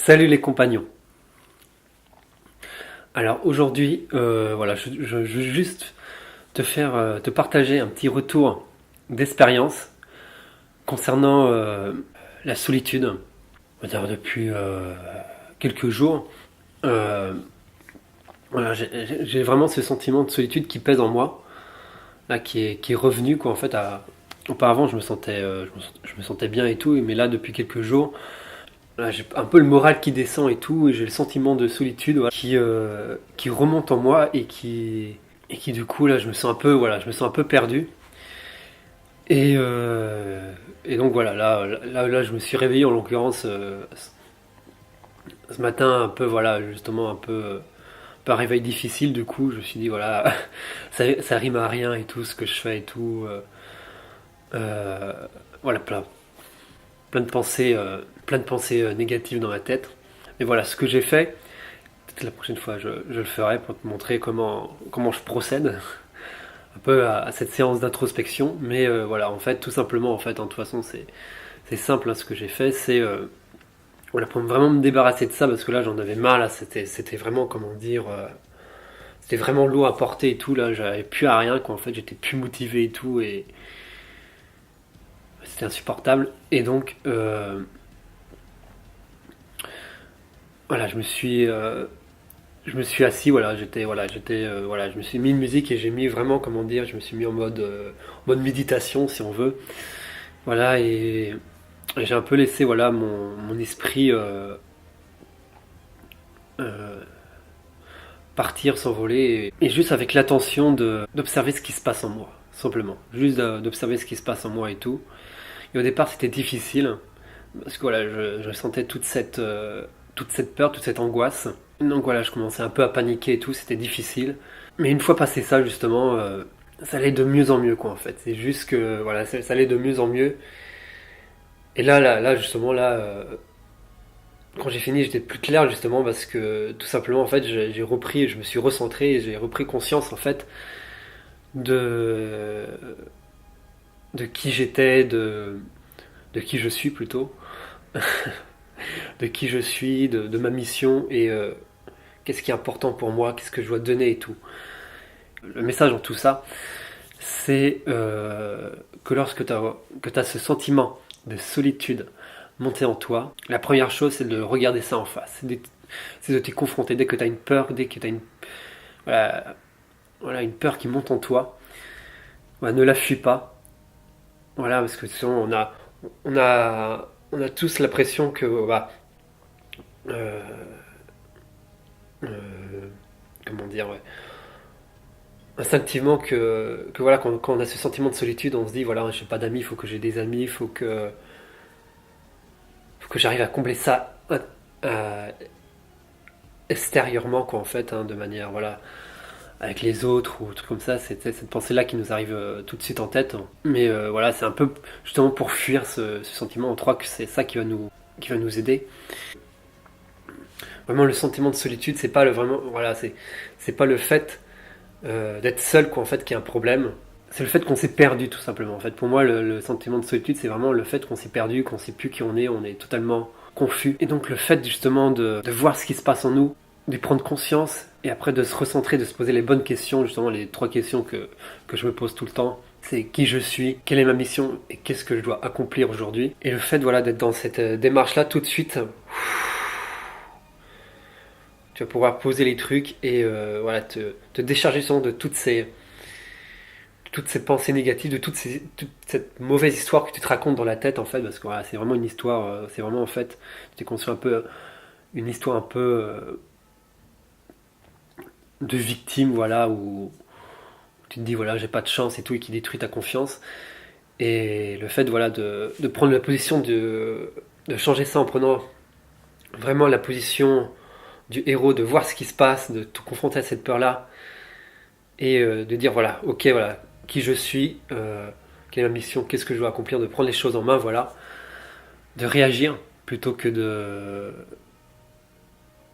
Salut les compagnons. Alors aujourd'hui, je veux juste te partager un petit retour d'expérience concernant la solitude. On va dire depuis quelques jours, euh, j'ai vraiment ce sentiment de solitude qui pèse en moi, là qui est revenu quoi. En fait, auparavant je me sentais bien et tout, mais là depuis quelques jours. Là, j'ai un peu le moral qui descend et tout, et j'ai le sentiment de solitude qui remonte en moi et qui du coup là je me sens un peu perdu. Et donc voilà, là je me suis réveillé en l'occurrence ce matin un peu justement un peu un réveil difficile. Du coup je me suis dit voilà ça rime à rien et tout ce que je fais et tout. Euh, voilà plein de pensées négatives dans ma tête. Mais voilà, ce que j'ai fait, peut-être la prochaine fois je le ferai pour te montrer comment je procède un peu à cette séance d'introspection. Mais voilà, en fait, tout simplement, de toute façon, c'est simple, hein, ce que j'ai fait, c'est voilà, pour vraiment me débarrasser de ça, parce que là j'en avais marre, là c'était vraiment, comment dire, c'était vraiment lourd à porter et tout, là j'avais plus à rien, quoi, en fait, j'étais plus motivé et tout, et c'était insupportable. Et donc, voilà, je me suis assis, je me suis mis une musique et j'ai mis vraiment, comment dire, je me suis mis en mode méditation, si on veut. Voilà, et j'ai un peu laissé, voilà, mon esprit euh, partir, s'envoler, et juste avec l'attention d'observer ce qui se passe en moi, simplement. Juste d'observer ce qui se passe en moi et tout. Et au départ, c'était difficile, parce que voilà, je sentais toute cette peur, toute cette angoisse. Donc voilà, je commençais un peu à paniquer et tout, c'était difficile. Mais une fois passé ça, justement, ça allait de mieux en mieux, quoi, en fait. C'est juste que, voilà, ça allait de mieux en mieux. Et justement, quand j'ai fini, j'étais plus clair, justement, parce que, tout simplement, en fait, j'ai repris, je me suis recentré, et j'ai repris conscience, en fait, de, de qui j'étais, de qui je suis, plutôt. De qui je suis, de ma mission, et qu'est-ce qui est important pour moi, qu'est-ce que je dois donner et tout. Le message dans tout ça, c'est que lorsque tu as ce sentiment de solitude monter en toi, la première chose, c'est de regarder ça en face. C'est de t'y confronter. Dès que tu as une peur, dès que tu as une peur qui monte en toi, voilà, ne la fuis pas. Voilà, parce que sinon, on a tous l'impression que, euh, euh, comment dire, ouais, instinctivement que voilà, quand on a ce sentiment de solitude, on se dit voilà, j'ai pas d'amis, il faut que j'ai des amis, faut que j'arrive à combler ça euh, extérieurement, quoi, en fait, hein, de manière, voilà, avec les autres ou trucs comme ça. C'est cette pensée-là qui nous arrive tout de suite en tête. Mais voilà, c'est un peu justement pour fuir ce sentiment. On croit que c'est ça qui va nous aider. Vraiment, le sentiment de solitude, c'est pas vraiment, voilà, c'est pas le fait d'être seul, quoi, en fait, qui est un problème. C'est le fait qu'on s'est perdu, tout simplement. En fait, pour moi, le sentiment de solitude, c'est vraiment le fait qu'on s'est perdu, qu'on sait plus qui on est totalement confus. Et donc, le fait justement de voir ce qui se passe en nous, d'y prendre conscience, et après de se recentrer, de se poser les bonnes questions, justement les 3 questions que je me pose tout le temps. C'est qui je suis, quelle est ma mission, et qu'est-ce que je dois accomplir aujourd'hui. Et le fait, voilà, d'être dans cette démarche-là tout de suite, tu vas pouvoir poser les trucs et voilà, te décharger justement de toutes ces pensées négatives, de toute cette mauvaise histoire que tu te racontes dans la tête, en fait, parce que voilà, c'est vraiment une histoire, c'est vraiment, en fait, tu t'es construit un peu une histoire un peu de victime, voilà, où tu te dis voilà, j'ai pas de chance et tout, et qui détruit ta confiance. Et le fait, voilà, de prendre la position de changer ça en prenant vraiment la position du héros, de voir ce qui se passe, de te confronter à cette peur là, et de dire voilà, ok, voilà, qui je suis, quelle est ma mission, qu'est-ce que je dois accomplir, de prendre les choses en main, voilà, de réagir plutôt que de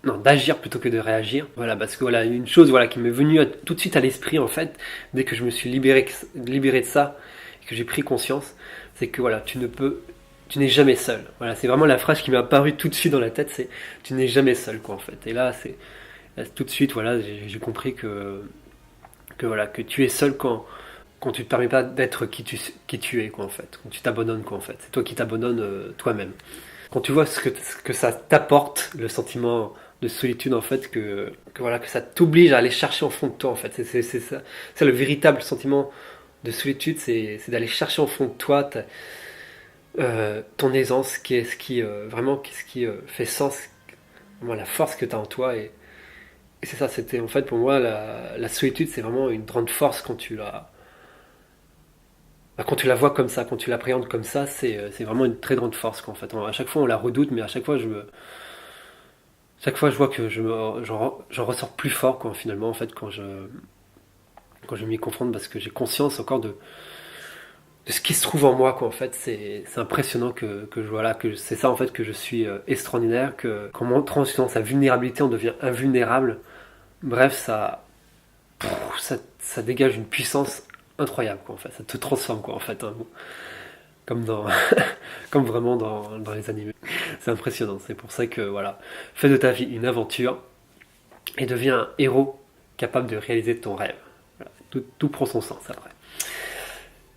non, d'agir plutôt que de réagir. Voilà, parce que voilà, une chose, voilà, qui m'est venue tout de suite à l'esprit, en fait, dès que je me suis libéré de ça et que j'ai pris conscience, c'est que voilà, tu ne peux tu n'es jamais seul. Voilà, c'est vraiment la phrase qui m'est apparue tout de suite dans la tête, c'est tu n'es jamais seul, quoi, en fait. Et là, tout de suite, voilà, j'ai compris que voilà, que tu es seul quand tu te permets pas d'être qui tu es, quoi, en fait. Quand tu t'abandonnes, quoi, en fait. C'est toi qui t'abandonnes toi-même. Quand tu vois ce que ça t'apporte, le sentiment de solitude, en fait, voilà, que ça t'oblige à aller chercher au fond de toi, en fait. C'est ça, c'est le véritable sentiment de solitude, c'est d'aller chercher au fond de toi ton aisance, vraiment, qu'est-ce qui fait sens, vraiment la force que tu as en toi. Et c'est ça, c'était en fait pour moi la solitude, c'est vraiment une grande force quand tu la vois comme ça, quand tu l'appréhendes comme ça, c'est vraiment une très grande force. Quoi, en fait, à chaque fois on la redoute, mais à chaque fois je vois que j'en ressors plus fort quoi, finalement en fait quand je m'y confronte parce que j'ai conscience encore de ce qui se trouve en moi quoi en fait c'est impressionnant voilà que c'est ça en fait que je suis extraordinaire que qu'en montrant dans sa vulnérabilité on devient invulnérable. Bref, ça dégage une puissance incroyable quoi en fait, ça te transforme quoi en fait hein, comme dans comme vraiment dans les animés. C'est impressionnant, c'est pour ça que voilà, fais de ta vie une aventure et deviens un héros capable de réaliser ton rêve. Voilà, tout prend son sens après.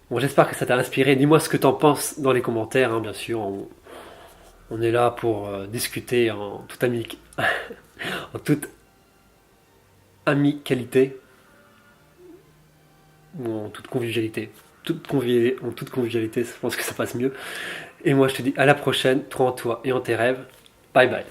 Bon, j'espère que ça t'a inspiré. Dis-moi ce que t'en penses dans les commentaires, hein, bien sûr. On est là pour discuter en toute amicalité ou en toute convivialité. En toute convivialité, je pense que ça passe mieux. Et moi, je te dis à la prochaine, toi en toi et en tes rêves. Bye bye.